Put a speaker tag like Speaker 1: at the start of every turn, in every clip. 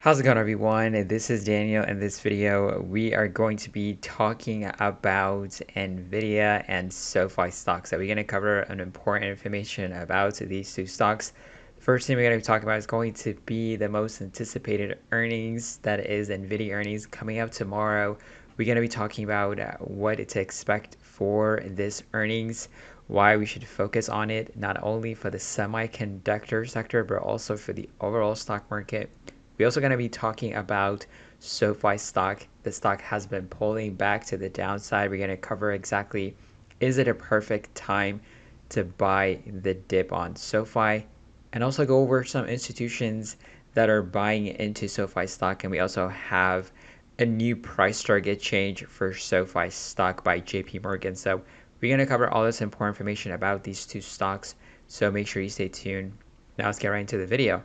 Speaker 1: How's it going, everyone? This is Daniel. In this video, we are going to be talking about Nvidia and Sofi stocks. So we're going to cover an important information about these two stocks. First thing we're going to be talking about is going to be the most anticipated earnings, that is Nvidia earnings coming up tomorrow. We're going to be talking about what to expect for this earnings, why we should focus on it, not only for the semiconductor sector, but also for the overall stock market. We're also going to be talking about SoFi stock. The stock has been pulling back to the downside. We're going to cover exactly, is it a perfect time to buy the dip on SoFi, and also go over some institutions that are buying into SoFi stock. And we also have a new price target change for SoFi stock by JP Morgan. So we're going to cover all this important information about these two stocks. So make sure you stay tuned. Now let's get right into the video.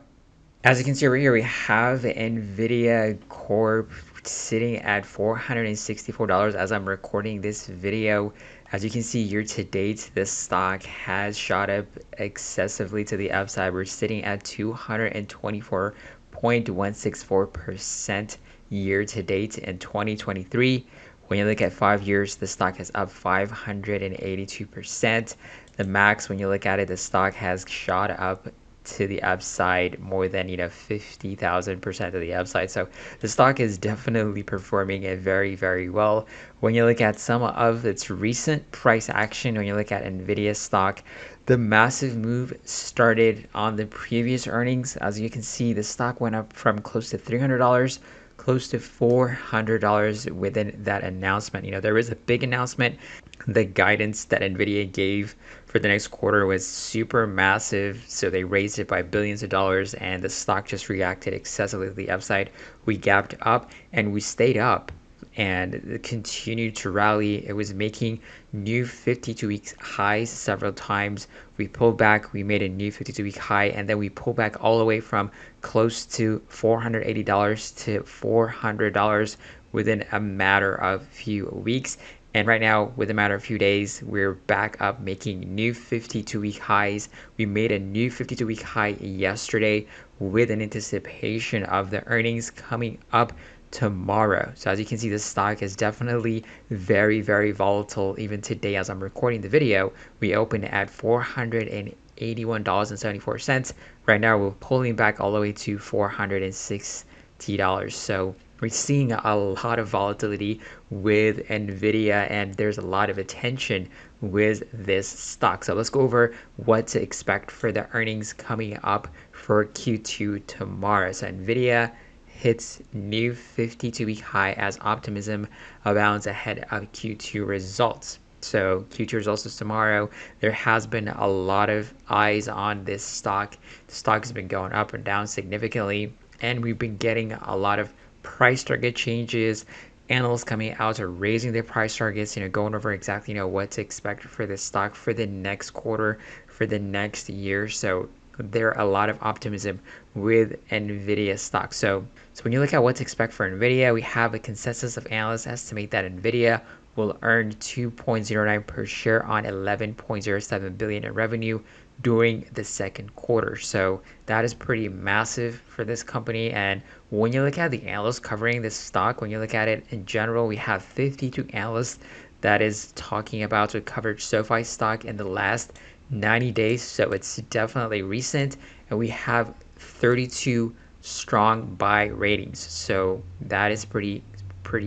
Speaker 1: As you can see over here, we have Nvidia Corp sitting at $464 as I'm recording this video. As you can see, year to date, this stock has shot up excessively to the upside. We're sitting at 224.164% year to date in 2023. When you look at 5 years, the stock is up 582%. The max, when you look at it, the stock has shot up to the upside more than 50,000% to the upside. So the stock is definitely performing it very well. When you look at some of its recent price action, when you look at Nvidia stock, the massive move started on the previous earnings. As you can see, the stock went up from close to $300 close to $400 within that announcement. There was a big announcement. The guidance that Nvidia gave for the next quarter was super massive, so they raised it by billions of dollars, and the stock just reacted excessively to the upside. We gapped up and we stayed up and continued to rally. It was making new 52-week highs several times. We pulled back, we made a new 52-week high, and then we pulled back all the way from close to $480 to $400 within a matter of few weeks. And right now, with a matter of few days, we're back up making new 52-week highs. We made a new 52-week high yesterday with an anticipation of the earnings coming up tomorrow. So as you can see, the stock is definitely very volatile. Even today, as I'm recording the video, we opened at $481.74. Right now, we're pulling back all the way to $460. So we're seeing a lot of volatility with Nvidia, and there's a lot of attention with this stock. So let's go over what to expect for the earnings coming up for Q2 tomorrow. So Nvidia hits new 52-week high as optimism abounds ahead of Q2 results. So Q2 results is tomorrow. There has been a lot of eyes on this stock. The stock has been going up and down significantly, and we've been getting a lot of price target changes. Analysts coming out are raising their price targets, going over exactly what to expect for this stock for the next quarter, for the next year. So there are a lot of optimism with Nvidia stock. So when you look at what to expect for Nvidia, we have a consensus of analysts estimate that Nvidia will earn 2.09 per share on 11.07 billion in revenue during the second quarter. So that is pretty massive for this company. And when you look at the analysts covering this stock, when you look at it in general, we have 52 analysts that is talking about to cover SoFi stock in the last 90 days. So it's definitely recent, and we have 32 strong buy ratings. So that is pretty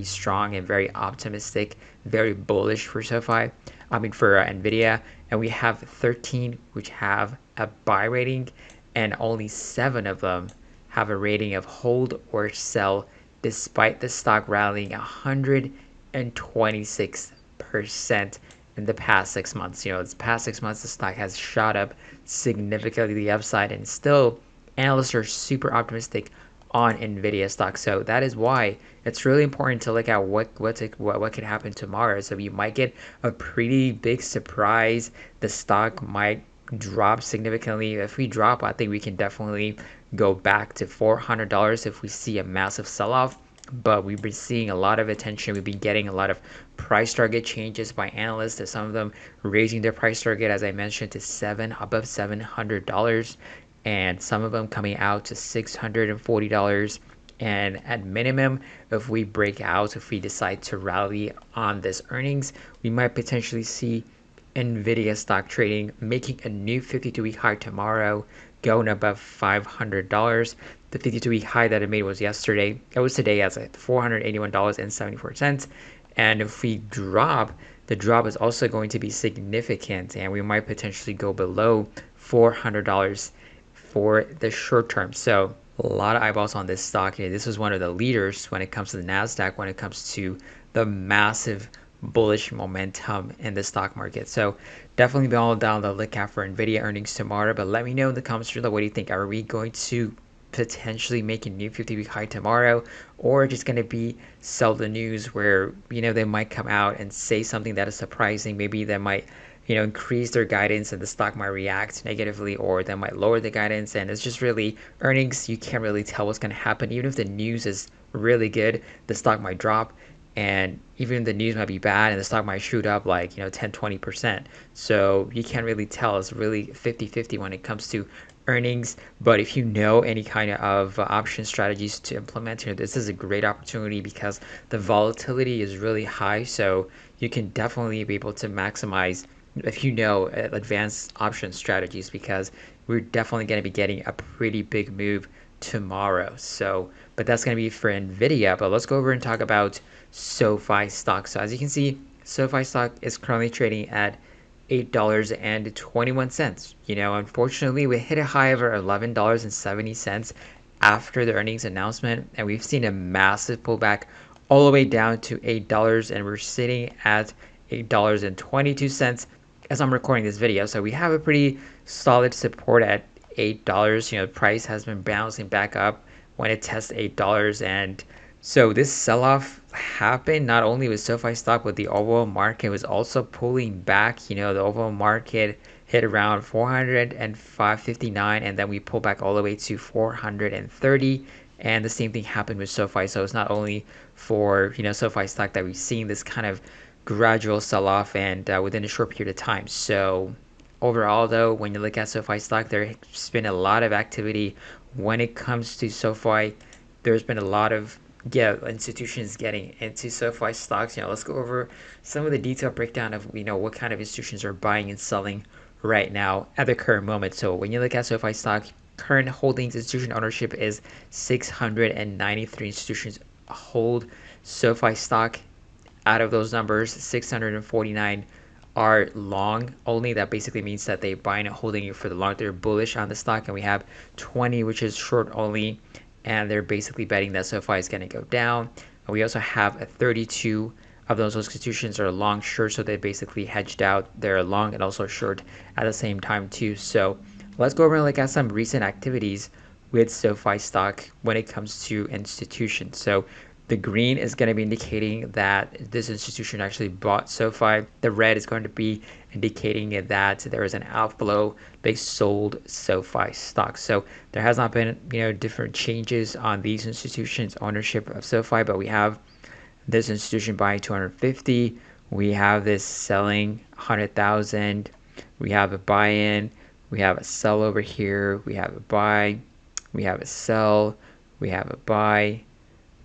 Speaker 1: strong and very optimistic, very bullish for SoFi. For Nvidia, and we have 13 which have a buy rating, and only 7 of them have a rating of hold or sell, despite the stock rallying 126% in the past 6 months. This past 6 months, the stock has shot up significantly to the upside, and still analysts are super optimistic on Nvidia stock. So that is why it's really important to look at what could happen tomorrow. So you might get a pretty big surprise. The stock might drop significantly. If we drop, I think we can definitely go back to $400 if we see a massive sell-off. But we've been seeing a lot of attention. We've been getting a lot of price target changes by analysts, some of them raising their price target, as I mentioned, to above $700, and some of them coming out to $640 And at minimum, if we break out, if we decide to rally on this earnings, we might potentially see Nvidia stock trading making a new 52-week high tomorrow, going above $500. The 52-week high that it made was yesterday. It was today as at $481.74. And if we drop, the drop is also going to be significant, and we might potentially go below $400 for the short term. So a lot of eyeballs on this stock. This is one of the leaders when it comes to the Nasdaq, when it comes to the massive bullish momentum in the stock market. So definitely be all down the lookout for Nvidia earnings tomorrow. But let me know in the comments below, what do you think? Are we going to potentially make a new 50-week high tomorrow, or just going to be sell the news where they might come out and say something that is surprising? Maybe they might increase their guidance and the stock might react negatively, or they might lower the guidance. And it's just really earnings, you can't really tell what's going to happen. Even if the news is really good, the stock might drop, and even the news might be bad and the stock might shoot up like 10-20%. So you can't really tell. It's really 50-50 when it comes to earnings. But if you know any kind of option strategies to implement here, this is a great opportunity because the volatility is really high. So you can definitely be able to maximize if you know advanced option strategies, because we're definitely going to be getting a pretty big move tomorrow. So, but that's going to be for Nvidia. But let's go over and talk about Sofi stock. So as you can see, Sofi stock is currently trading at $8.21. Unfortunately, we hit a high of $11.70 after the earnings announcement, and we've seen a massive pullback all the way down to $8, and we're sitting at $8.22 as I'm recording this video. So we have a pretty solid support at $8. The price has been bouncing back up when it tests $8, and so this sell-off happened not only with SoFi stock, but the overall market was also pulling back. The overall market hit around 405.59, and then we pulled back all the way to 430. And the same thing happened with SoFi. So it's not only for SoFi stock that we've seen this kind of gradual sell-off and within a short period of time. So overall, though, when you look at SoFi stock, there's been a lot of activity when it comes to SoFi. There's been a lot of institutions getting into SoFi stocks. Let's go over some of the detailed breakdown of what kind of institutions are buying and selling right now at the current moment. So when you look at SoFi stock, current holdings institution ownership is 693 institutions hold SoFi stock. Out of those numbers, 649 are long only. That basically means that they buy and holding it for the long. They're bullish on the stock, and we have 20 which is short only, and they're basically betting that SoFi is going to go down. And we also have 32 of those institutions are long short, so they basically hedged out. They're long and also short at the same time too. So let's go over and look at some recent activities with SoFi stock when it comes to institutions. So the green is going to be indicating that this institution actually bought SoFi. The red is going to be indicating that there is an outflow. They sold SoFi stock. So there has not been different changes on these institutions' ownership of SoFi, but we have this institution buying 250. We have this selling 100,000. We have a buy-in. We have a sell over here. We have a buy. We have a sell. We have a buy.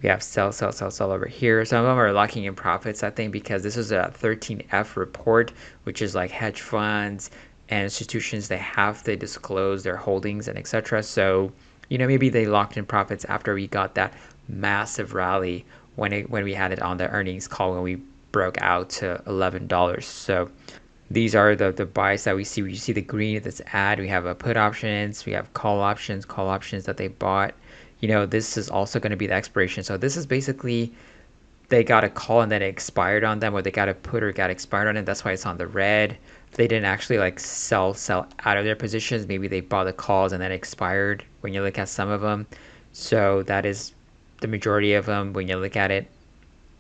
Speaker 1: We have sell over here. Some of them are locking in profits, I think, because this is a 13F report, which is like hedge funds and institutions. They have to disclose their holdings and etc. So, maybe they locked in profits after we got that massive rally when we had it on the earnings call when we broke out to $11. So these are the buys that we see. We see the green that's add. We have a put options. We have call options that they bought. This is also going to be the expiration. So this is basically they got a call and then it expired on them, or they got a put or got expired on it. That's why it's on the red. They didn't actually like sell out of their positions. Maybe they bought the calls and then expired when you look at some of them. So that is the majority of them. When you look at it,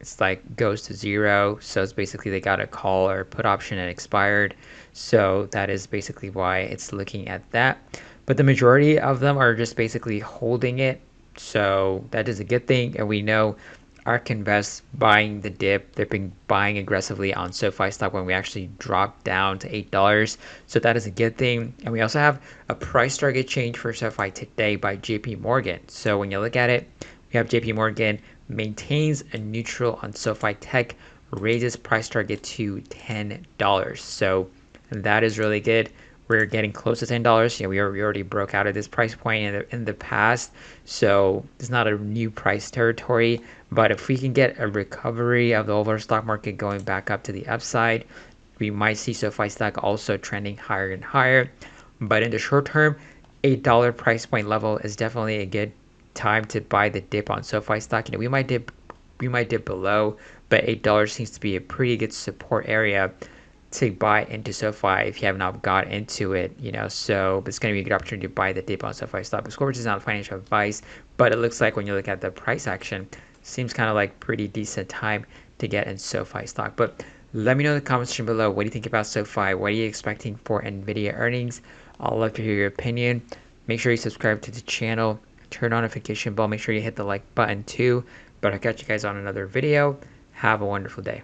Speaker 1: it's like goes to zero. So it's basically they got a call or put option and expired. So that is basically why it's looking at that. But the majority of them are just basically holding it. So that is a good thing. And we know ARK Invest buying the dip. They've been buying aggressively on SoFi stock when we actually dropped down to $8. So that is a good thing. And we also have a price target change for SoFi today by JP Morgan. So when you look at it, We have JP Morgan maintains a neutral on SoFi Tech, raises price target to $10. So that is really good. We're getting close to $10. We already broke out of this price point in the past, so it's not a new price territory. But if we can get a recovery of the overall stock market going back up to the upside, we might see SoFi stock also trending higher and higher. But in the short term, $8 price point level is definitely a good time to buy the dip on SoFi stock. We might dip below, but $8 seems to be a pretty good support area to buy into SoFi if you have not got into it. So it's going to be a good opportunity to buy the dip on SoFi stock. Of course, it's not financial advice, but it looks like when you look at the price action, seems kind of like pretty decent time to get in SoFi stock. But let me know in the comments section below, what do you think about SoFi? What are you expecting for Nvidia earnings? I'd love to hear your opinion. Make sure you subscribe to the channel, turn on notification bell, make sure you hit the like button too. But I'll catch you guys on another video. Have a wonderful day.